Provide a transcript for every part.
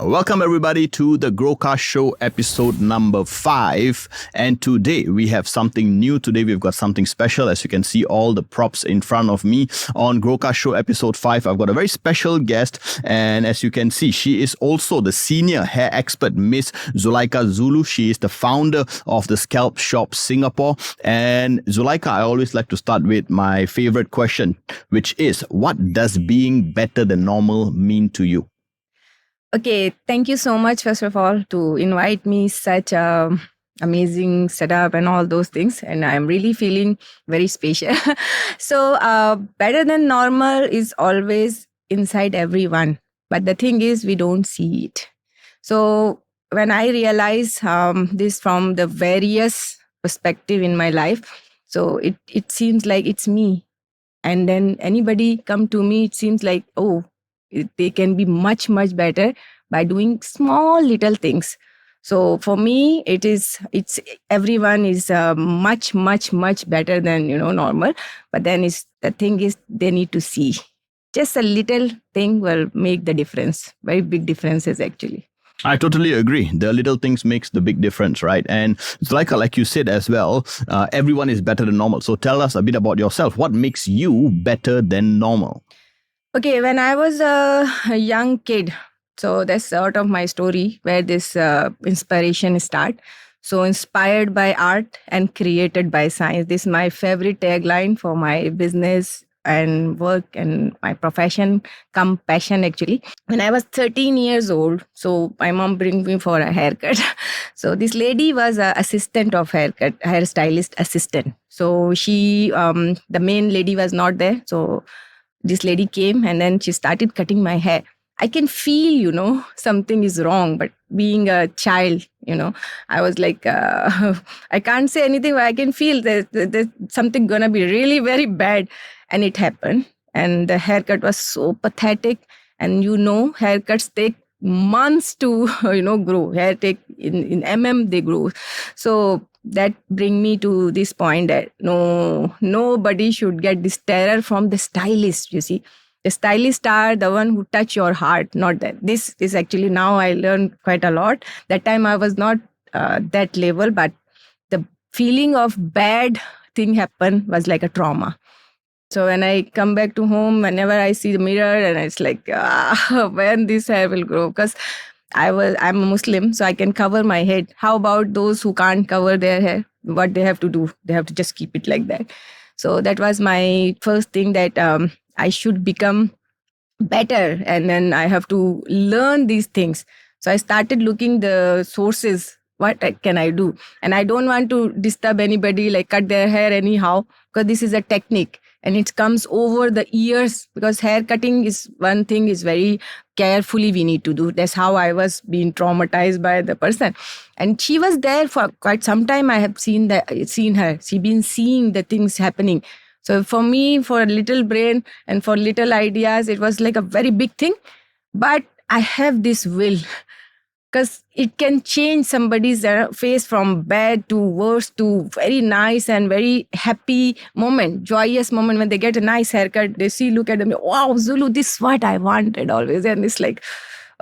Welcome everybody to the Growcast Show episode number 5. And today we have something new. Today we've got something special. As you can see, all the props in front of me on Growcast Show episode 5. I've got a very special guest. And as you can see, she is also the senior hair expert, Miss Zulaika Zulu. She is the founder of the Scalp Shop Singapore. And Zulaika, I always like to start with my favorite question, which is, what does being better than normal mean to you? Okay, thank you so much, first of all, to invite me such a amazing setup and all those things. And I'm really feeling very special. So, better than normal is always inside everyone. But the thing is, we don't see it. So, when I realize this from the various perspective in my life, so it seems like it's me. And then anybody come to me, it seems like, oh, they can be much better by doing small little things. So for me, it's everyone is much better than normal. But then the thing is, they need to see just a little thing will make the difference. Very big differences actually. I totally agree. The little things makes the big difference, right? And it's like you said as well, everyone is better than normal. So tell us a bit about yourself. What makes you better than normal? Okay, when I was a young kid, so that's sort of my story where this inspiration start. So inspired by art and created by science. This is my favorite tagline for my business and work and my profession, come passion actually. When I was 13 years old, so my mom bring me for a haircut. So this lady was a assistant of hairstylist assistant. So she, the main lady was not there. So this lady came and then she started cutting my hair. I can feel, something is wrong, but being a child, I was like, I can't say anything, but I can feel that there's something gonna be really very bad. And it happened. And the haircut was so pathetic. And haircuts take months to, grow. Hair take in they grow. So that bring me to this point that nobody should get this terror from the stylist, you see. The stylists are the one who touch your heart, not that. This is actually now I learned quite a lot. That time I was not that level, but the feeling of bad thing happen was like a trauma. So when I come back to home, whenever I see the mirror and it's like, when this hair will grow? Because I'm a Muslim, so I can cover my head. How about those who can't cover their hair? What they have to do? They have to just keep it like that. So that was my first thing that I should become better. And then I have to learn these things. So I started looking the sources. What can I do? And I don't want to disturb anybody, like cut their hair anyhow, because this is a technique. And it comes over the years because hair cutting is one thing is very carefully we need to do. That's how I was being traumatized by the person. And she was there for quite some time. I have seen her. She been seeing the things happening. So for me, for a little brain and for little ideas, it was like a very big thing. But I have this will because it can change somebody's face from bad to worse to very nice and very happy moment, joyous moment when they get a nice haircut. They look at them, wow, Zulu, this is what I wanted always. And it's like,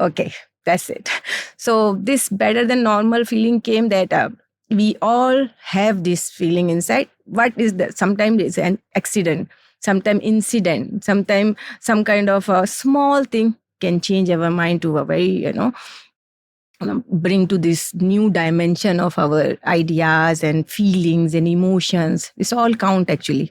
okay, that's it. So this better than normal feeling came that we all have this feeling inside. What is that? Sometimes it's an accident, sometimes incident, sometimes some kind of a small thing can change our mind to a very, bring to this new dimension of our ideas and feelings and emotions. This all count actually.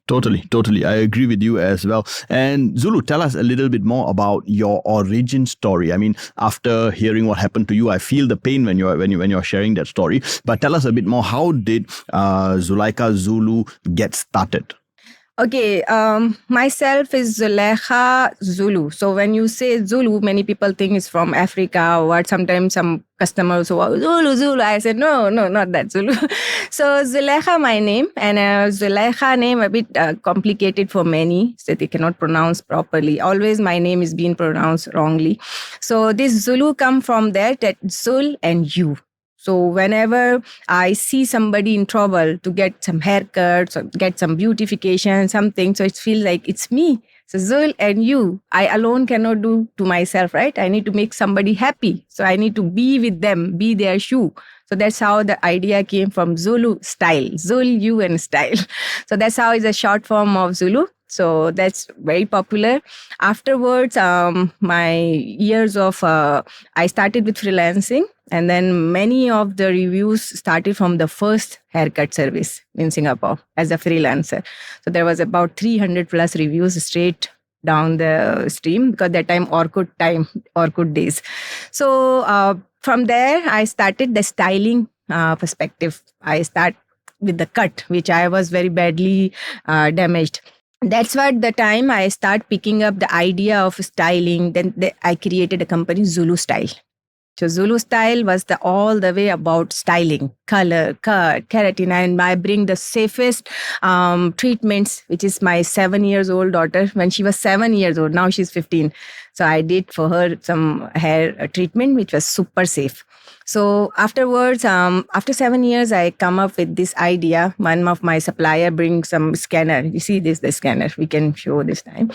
Totally. I agree with you as well. And Zulu, tell us a little bit more about your origin story. I mean, after hearing what happened to you, I feel the pain when you're sharing that story. But tell us a bit more. How did Zulaika Zulu get started? Okay, myself is Zulekha Zulu. So when you say Zulu, many people think it's from Africa or what. Sometimes some customers who are Zulu. I said, no, not that Zulu. So Zulekha, my name, and Zulekha name a bit complicated for many, so they cannot pronounce properly. Always my name is being pronounced wrongly. So this Zulu come from that Zul and you. So whenever I see somebody in trouble to get some haircuts or get some beautification, something, so it feels like it's me. So Zul and you, I alone cannot do to myself, right? I need to make somebody happy. So I need to be with them, be their shoe. So that's how the idea came from Zulu style. Zul, you and style. So that's how it's a short form of Zulu. So that's very popular. Afterwards, my years of, I started with freelancing, and then many of the reviews started from the first haircut service in Singapore as a freelancer. So there was about 300 plus reviews straight down the stream, because that time, Orkut days. So from there, I started the styling perspective. I start with the cut, which I was very badly damaged. That's what the time I start picking up the idea of styling. Then I created a company, Zulu Style. So Zulu Style was all the way about styling, color, cut, keratin, and I bring the safest treatments, which is my 7 years old daughter. When she was 7 years old, now she's 15. So I did for her some hair treatment, which was super safe. So afterwards, after 7 years, I come up with this idea. One of my supplier brings some scanner. You see this, the scanner. We can show this time.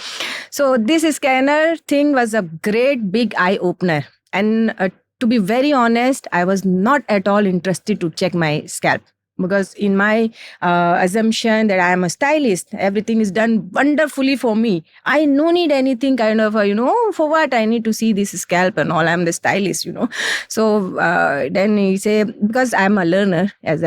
So this scanner thing was a great big eye opener. And to be very honest, I was not at all interested to check my scalp, because in my assumption that I am a stylist, everything is done wonderfully for me. I no need anything kind of, for what I need to see this scalp and all. I'm the stylist, So then he say, because I'm a learner, as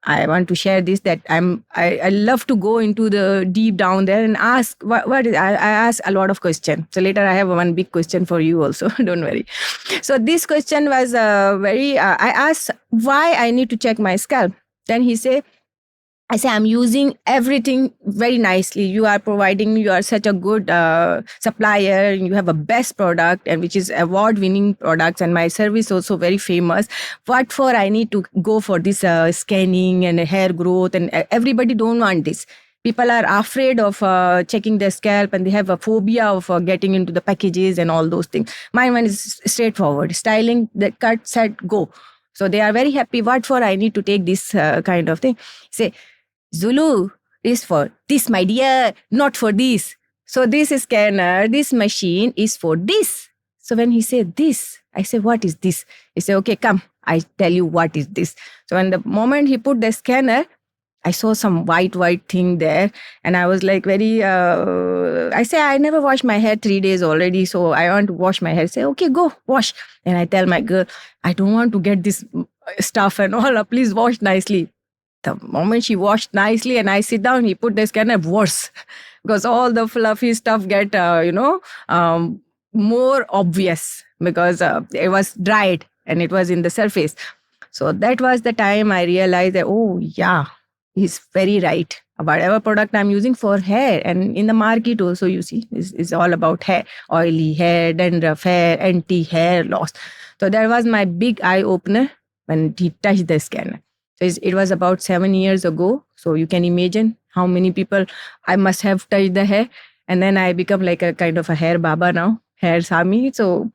I want to share this, that I love to go into the deep down there and ask what is, I ask a lot of questions. So later I have one big question for you also. Don't worry. So this question was I asked why I need to check my scalp. Then I say, I'm using everything very nicely. You are such a good supplier. You have a best product, and which is award-winning products, and my service also very famous. What for I need to go for this scanning and hair growth, and everybody don't want this. People are afraid of checking their scalp, and they have a phobia of getting into the packages and all those things. My one is straightforward. Styling, the cut, set, go. So they are very happy. What for I need to take this kind of thing? Say, Zulu is for this, my dear, not for this. So this scanner, this machine is for this. So when he said this, I say, what is this? He said, okay, come, I tell you what is this. So when the moment he put the scanner, I saw some white thing there, and I was like very, I say, I never washed my hair 3 days already, so I want to wash my hair. I say, okay, go wash. And I tell my girl, I don't want to get this stuff and all, please wash nicely. The moment she washed nicely and I sit down, he put the scanner, worse, because all the fluffy stuff get, more obvious, because it was dried and it was in the surface. So that was the time I realized that, oh yeah, he's very right. Whatever product I'm using for hair, and in the market also, you see, is all about hair, oily hair, dandruff hair, anti-hair loss. So that was my big eye opener when he touched the scanner. So it was about 7 years ago. So you can imagine how many people I must have touched the hair. And then I become like a kind of a hair baba now, hair Sami. So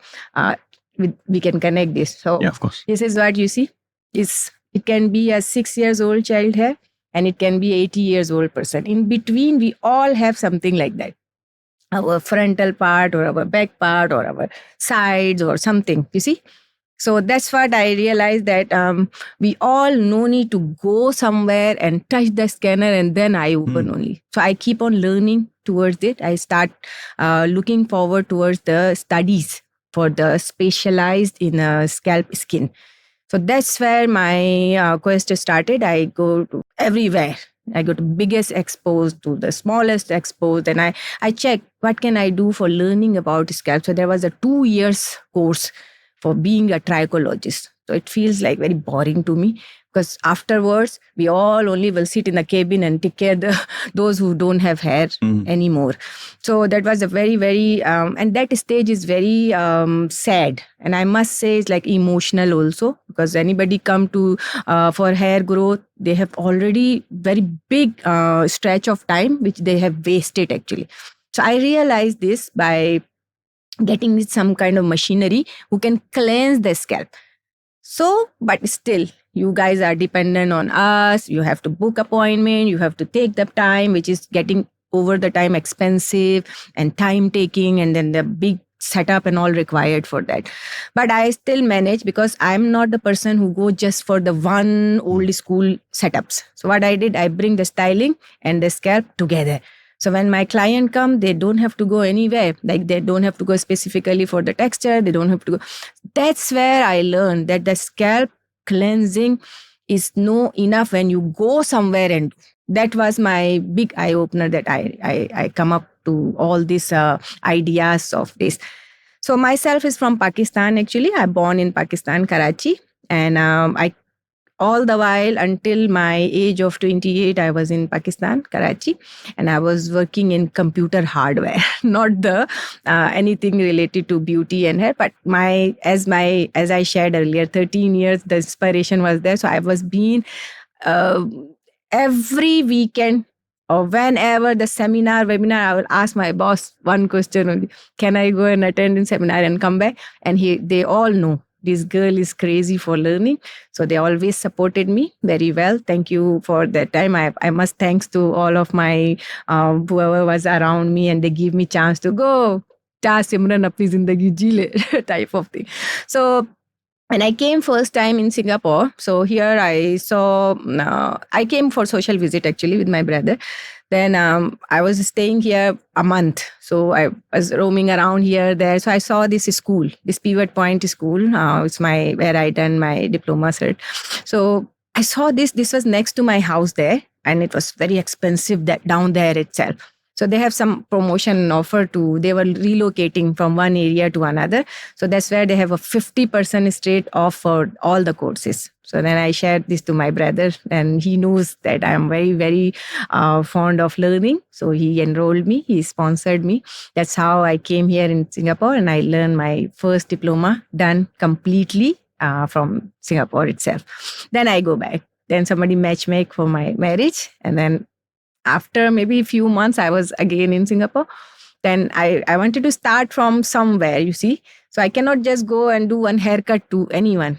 we can connect this. So yeah, of course. This is what you see. It can be a 6 years old child hair, and it can be 80 years old person. In between, we all have something like that. Our frontal part or our back part or our sides or something, you see. So that's what I realized, that we all no need to go somewhere and touch the scanner and then eye open only. So I keep on learning towards it. I start looking forward towards the studies for the specialized in scalp skin. So that's where my quest started. I go to everywhere. I go to biggest expos to the smallest expos, and I check what can I do for learning about scalp. So there was a 2 years course for being a trichologist. So it feels like very boring to me, because afterwards we all only will sit in the cabin and take care of those who don't have hair anymore. So that was a very, very, and that stage is very sad. And I must say it's like emotional also, because anybody come to for hair growth, they have already very big stretch of time, which they have wasted actually. So I realized this by getting some kind of machinery who can cleanse the scalp. So, but still, you guys are dependent on us. You have to book appointment. You have to take the time, which is getting over the time expensive and time taking, and then the big setup and all required for that. But I still manage because I'm not the person who go just for the one old school setups. So what I did, I bring the styling and the scalp together. So when my client come, they don't have to go anywhere. Like they don't have to go specifically for the texture. They don't have to go. That's where I learned that the scalp cleansing is no enough when you go somewhere, and that was my big eye opener, that I come up to all these ideas of this. So myself is from Pakistan. Actually, I born in Pakistan, Karachi, and I all the while until my age of 28, I was in Pakistan, Karachi, and I was working in computer hardware, not the anything related to beauty and hair. But as I shared earlier, 13 years, the inspiration was there. So I was being uh, every weekend or whenever the webinar, I will ask my boss one question only: can I go and attend in seminar and come back? And they all know this girl is crazy for learning. So they always supported me very well. Thank you for that time. I must thanks to all of my whoever was around me, and they give me chance to go. Ja Simran apni zindagi ji le type of thing. So when I came first time in Singapore, so here I saw, I came for social visit actually with my brother. Then I was staying here a month. So I was roaming around here, there. So I saw this school, this Pivot Point school. It's where I done my diploma cert. So I saw this was next to my house there, and it was very expensive that down there itself. So they have some promotion offer they were relocating from one area to another. So that's where they have a 50% straight off for all the courses. So then I shared this to my brother, and he knows that I'm very, very fond of learning. So he enrolled me, he sponsored me. That's how I came here in Singapore, and I learned my first diploma done completely from Singapore itself. Then I go back. Then somebody matchmake for my marriage, and then after maybe a few months, I was again in Singapore. Then I wanted to start from somewhere, you see. So I cannot just go and do one haircut to anyone.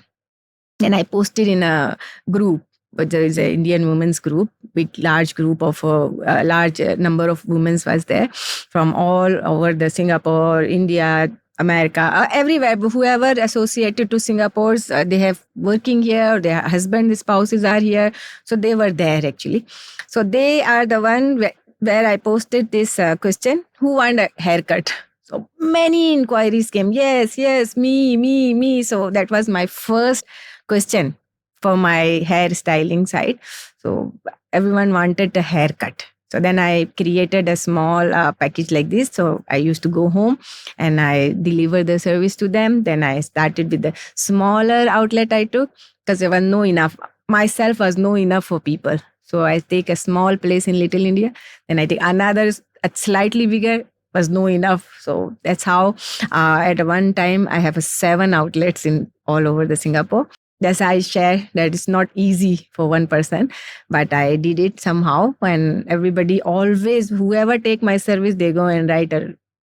And I posted in a group, but there is an Indian women's group, big, large group of a large number of women was there from all over the Singapore, India, America, everywhere. Whoever associated to Singapore's, they have working here, their husband, spouses are here. So they were there actually. So they are the one where I posted this question: who want a haircut? So many inquiries came. Yes, me. So that was my first question for my hairstyling side. So everyone wanted a haircut. So then I created a small package like this. So I used to go home and I deliver the service to them. Then I started with the smaller outlet I took, because there was no enough. Myself was no enough for people. So I take a small place in Little India. Then I take another slightly bigger, was no enough. So that's how at one time I have 7 outlets in all over the Singapore. That's I share that it's not easy for one person, but I did it somehow. And everybody always, whoever take my service, they go and write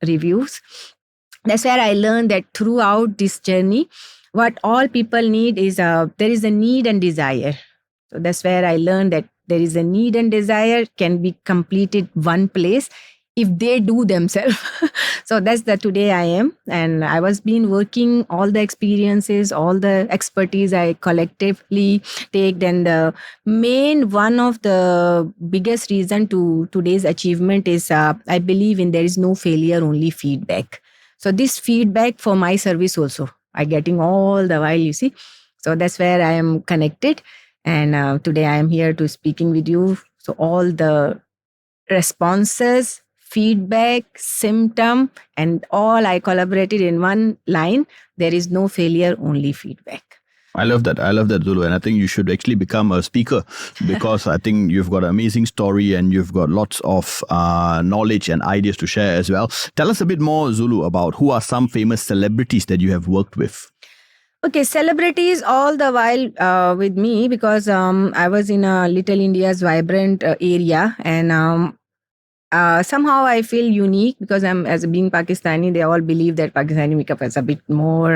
reviews. That's where I learned that throughout this journey, what all people need is there is a need and desire. So that's where I learned that there is a need and desire can be completed one place if they do themselves. So that's the today I am. And I was been working all the experiences, all the expertise I collectively take. Then the main one of the biggest reason to today's achievement is I believe in there is no failure, only feedback. So this feedback for my service also, I getting all the while, you see. So that's where I am connected. And today I am here to speaking with you. So all the responses, feedback, symptom, and all I collaborated in one line. There is no failure, only feedback. I love that, Zulu. And I think you should actually become a speaker, because I think you've got an amazing story and you've got lots of knowledge and ideas to share as well. Tell us a bit more, Zulu, about who are some famous celebrities that you have worked with. Okay, celebrities all the while with me, because I was in Little India's vibrant area, and somehow I feel unique because I'm, as being Pakistani, they all believe that Pakistani makeup is a bit more,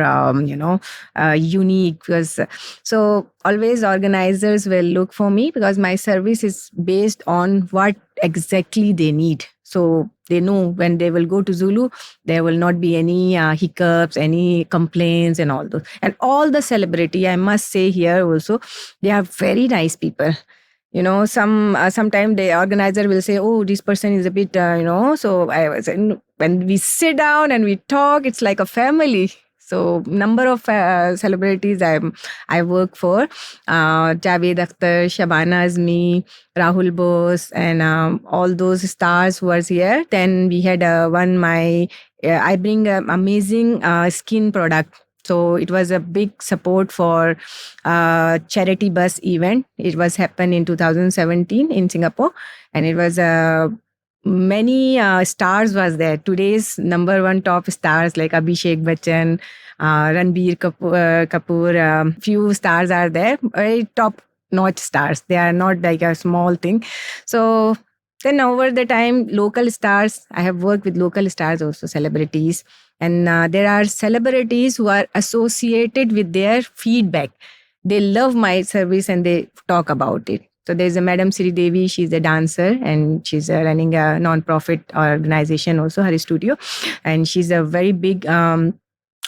unique. Because so always organizers will look for me because my service is based on what exactly they need. So they know when they will go to Zulu, there will not be any hiccups, any complaints, and all those. And all the celebrity, I must say here also, they are very nice people. Sometimes the organizer will say, oh, this person is a bit so I was when we sit down and we talk, it's like a family. So number of celebrities I work for, Javed Akhtar, Shabana Azmi, Rahul Bose, and all those stars who was here. Then we had I bring amazing skin product. So it was a big support for charity bus event. It was happened in 2017 in Singapore, and it was many stars was there. Today's number one top stars like Abhishek Bachchan, Ranbir Kapoor, few stars are there, very top notch stars. They are not like a small thing. So then over the time, local stars, I have worked with local stars also, celebrities. And there are celebrities who are associated with their feedback. They love my service and they talk about it. So there's a Madam Sri Devi, she's a dancer and she's running a non-profit organization also, her studio. And she's a very big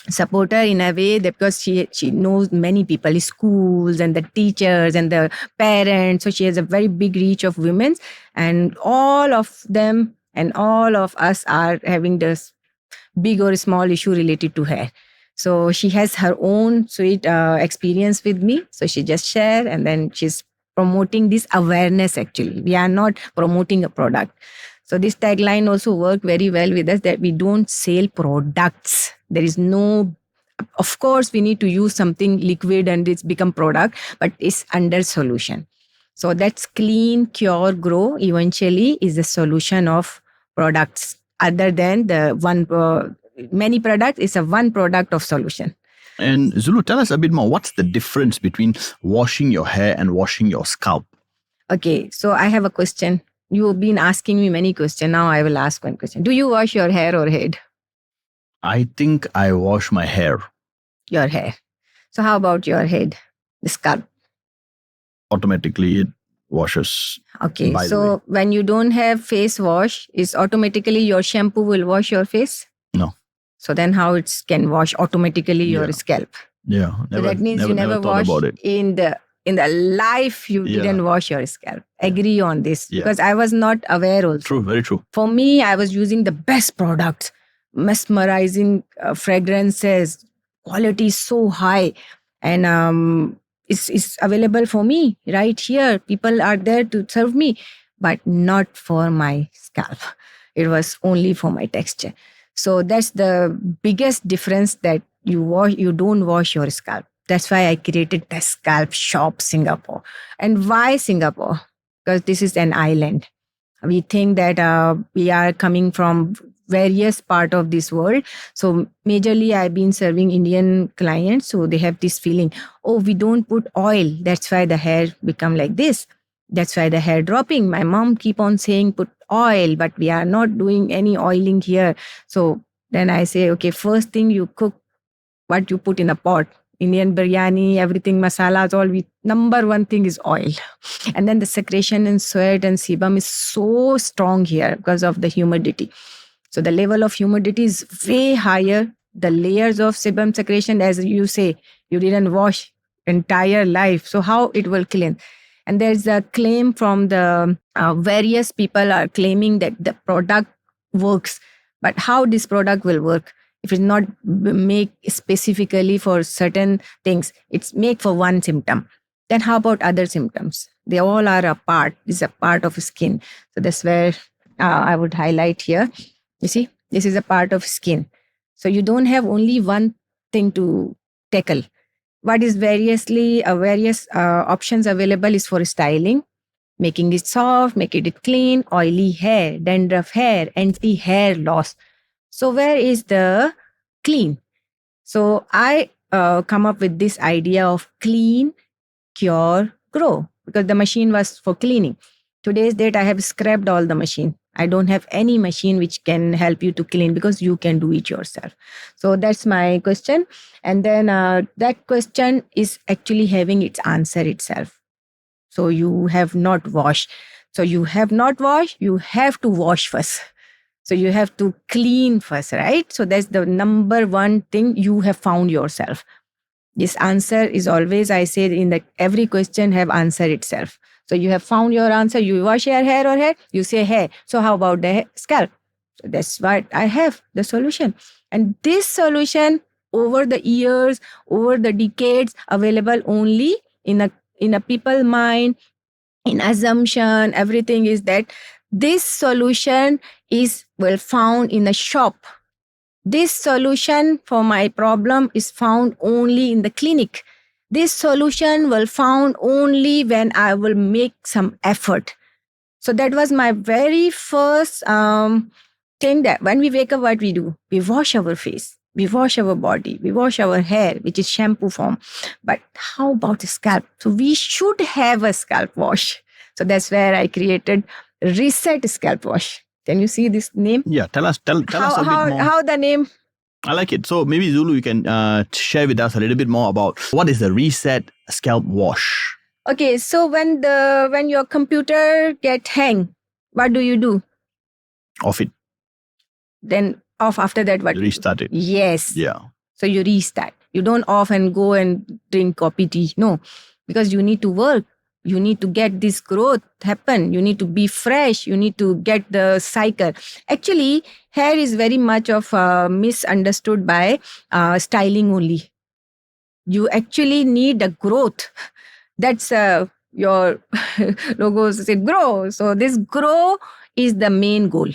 supporter in a way that because she knows many people, schools and the teachers and the parents. So she has a very big reach of women, and all of them and all of us are having this big or small issue related to hair. So she has her own sweet experience with me. So she just share, and then she's promoting this awareness. Actually, we are not promoting a product. So this tagline also worked very well with us, that we don't sell products. There is no, of course, we need to use something liquid and it's become product, but it's under solution. So that's clean, cure, grow eventually is the solution of products. Other than the one, many products is a one product of solution. And Zulu, tell us a bit more. What's the difference between washing your hair and washing your scalp? Okay, so I have a question. You've been asking me many questions. Now I will ask one question. Do you wash your hair or head? I think I wash my hair. Your hair. So how about your head, the scalp? Automatically it washes. Okay, by the so way. when you don't have face wash, is automatically your shampoo will wash your face? No. So then how it can wash automatically your Yeah. scalp? Yeah. So that means you never thought wash about it. in the life you Yeah. didn't wash your scalp. Agree on this, Yeah. because I was not aware also. True, very true. For me, I was using the best products, mesmerizing fragrances, quality is so high, and it's available for me right here. People are there to serve me, but not for my scalp. It was only for my texture. So that's the biggest difference, that you don't wash your scalp. That's why I created the Scalp Shop Singapore. And why Singapore? Because this is an island. We think that we are coming from various part of this world. So majorly I've been serving Indian clients. So they have this feeling, oh, we don't put oil. That's why the hair become like this. That's why the hair dropping. My mom keep on saying put oil, but we are not doing any oiling here. So then I say, okay, first thing you cook what you put in a pot. Indian biryani, everything, masalas, number one thing is oil. And then the secretion in sweat and sebum is so strong here because of the humidity. So the level of humidity is way higher. The layers of sebum secretion, as you say, you didn't wash entire life. So how it will clean? And there's a claim from the various people are claiming that the product works. But how this product will work? If it's not make specifically for certain things, it's make for one symptom. Then how about other symptoms? They all are a part. It's a part of skin. So that's where I would highlight here. You see, this is a part of skin. So you don't have only one thing to tackle. What is various options available is for styling, making it soft, making it clean, oily hair, dandruff hair, anti-hair loss. So where is the clean? So I come up with this idea of clean, cure, grow, because the machine was for cleaning. Today's date, I have scrapped all the machine. I don't have any machine which can help you to clean, because you can do it yourself. So that's my question. And then that question is actually having its answer itself. So you have not washed. So you have not washed, you have to wash first. So you have to clean first, right? So that's the number one thing you have found yourself. This answer is always, I say in the every question have answer itself. So you have found your answer. You wash your hair or hair, you say hair. So how about the scalp? So that's what I have, the solution. And this solution over the years, over the decades, available only in a people mind, in assumption, everything is that this solution is well found in a shop. This solution for my problem is found only in the clinic. This solution will found only when I will make some effort. So that was my very first thing, that when we wake up, what we do? We wash our face, we wash our body, we wash our hair, which is shampoo form. But how about the scalp? So we should have a scalp wash. So that's where I created Reset Scalp Wash. Can you see this name? Yeah, tell us a bit more. How the name? I like it. So maybe Zulu, you can share with us a little bit more about what is the Reset Scalp Wash. Okay, so when your computer get hang, what do? Off it. Then off. After that, what? Restart it. Yes. Yeah. So you restart. You don't off and go and drink coffee tea. No, because you need to work. You need to get this growth happen. You need to be fresh. You need to get the cycle. Actually, hair is very much of misunderstood by styling only. You actually need a growth. That's your logos say grow. So this grow is the main goal.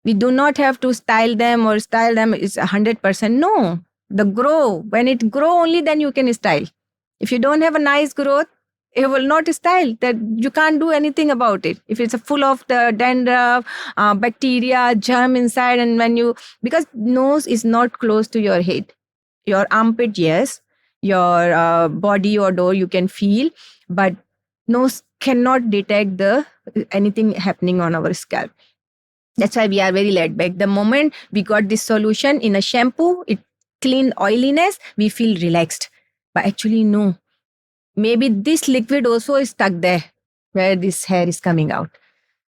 We do not have to style them or style them is 100%. No, the grow. When it grow only, then you can style. If you don't have a nice growth, it will not style. That you can't do anything about it. If it's full of the dandruff, bacteria, germ inside, and when you, because nose is not close to your head. Your armpit, yes. Your body odor you can feel, but nose cannot detect the anything happening on our scalp. That's why we are very laid back. The moment we got this solution in a shampoo, it clean oiliness, we feel relaxed. But actually, no. Maybe this liquid also is stuck there where this hair is coming out.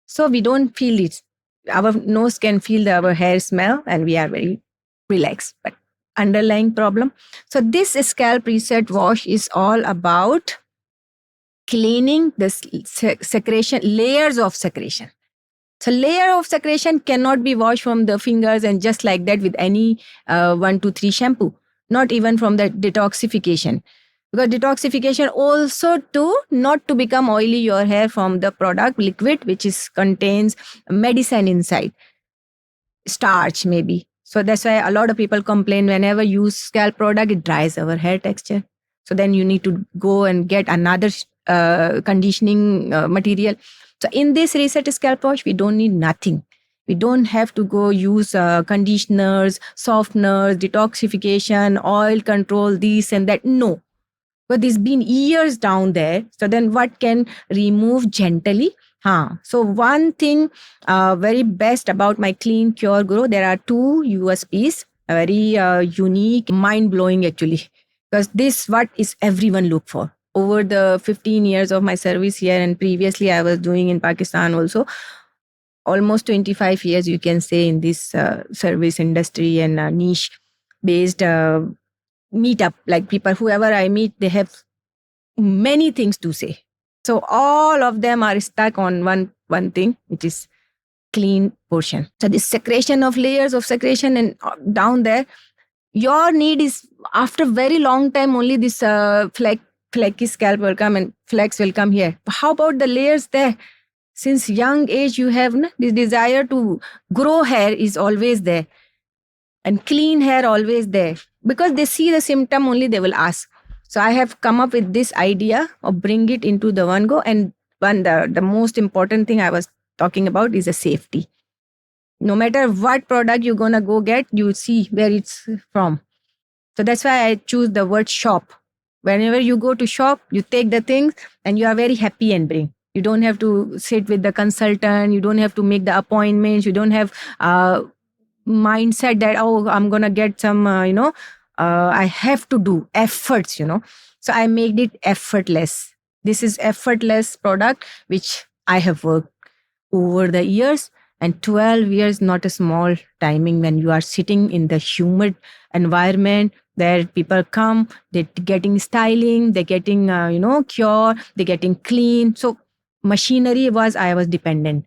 So we don't feel it. Our nose can feel our hair smell and we are very relaxed. But underlying problem. So this scalp reset wash is all about cleaning the secretion, layers of secretion. So layer of secretion cannot be washed from the fingers and just like that with any 1, 2, 3 shampoo. Not even from the detoxification. Because detoxification also to not to become oily your hair from the product liquid which is contains medicine inside. Starch maybe. So that's why a lot of people complain whenever you use scalp product, it dries our hair texture. So then you need to go and get another conditioning material. So in this Reset Scalp Wash, we don't need nothing. We don't have to go use conditioners, softeners, detoxification, oil control, this and that. No. But there's been years down there. So then what can remove gently? So one thing very best about my Clean Cure Grow, there are 2 USPs, very unique, mind-blowing actually. Because this what is everyone look for. Over the 15 years of my service here and previously I was doing in Pakistan also, almost 25 years you can say in this service industry and niche-based meetup, like people, whoever I meet, they have many things to say. So all of them are stuck on one thing, which is clean portion. So this secretion of layers of secretion and down there, your need is after very long time only this flaky scalp will come and flex will come here. How about the layers there? Since young age you have this desire to grow hair is always there. And clean hair always there. Because they see the symptom only, they will ask. So I have come up with this idea of bring it into the one go. And the most important thing I was talking about is the safety. No matter what product you're going to go get, you see where it's from. So that's why I choose the word shop. Whenever you go to shop, you take the things and you are very happy and bring. You don't have to sit with the consultant. You don't have to make the appointments. You don't have mindset that, oh, I'm going to get some, I have to do efforts, So I made it effortless. This is effortless product, which I have worked over the years. And 12 years, not a small timing when you are sitting in the humid environment where people come, they're getting styling, they're getting, cure, they're getting clean. So I was dependent.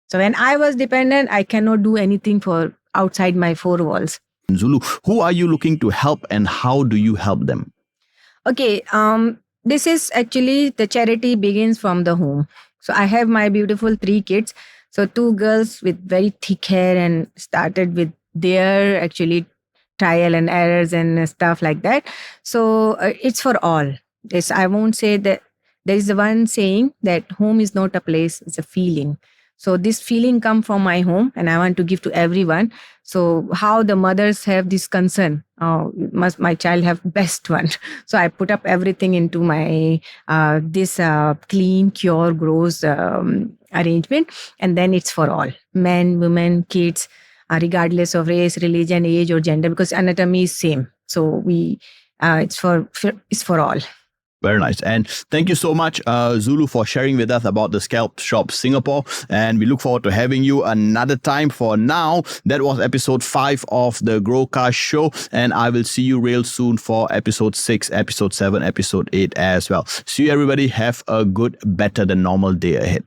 So when I was dependent, I cannot do anything for outside my four walls. Zulu, who are you looking to help and how do you help them? Okay, this is actually the charity begins from the home. So I have my beautiful 3 kids. So 2 girls with very thick hair and started with their actually trial and errors and stuff like that. So it's for all. This I won't say that there is one saying that home is not a place, it's a feeling. So this feeling come from my home and I want to give to everyone. So how the mothers have this concern, oh, must my child have best one. So I put up everything into my this clean cure grows arrangement, and then it's for all, men, women, kids, regardless of race, religion, age, or gender, because anatomy is same. So we it's for all. Very nice. And thank you so much, Zulu, for sharing with us about the Scalp Shop Singapore. And we look forward to having you another time. For now, that was episode 5 of the Growcast Show. And I will see you real soon for episode 6, episode 7, episode 8 as well. See you, everybody. Have a good, better than normal day ahead.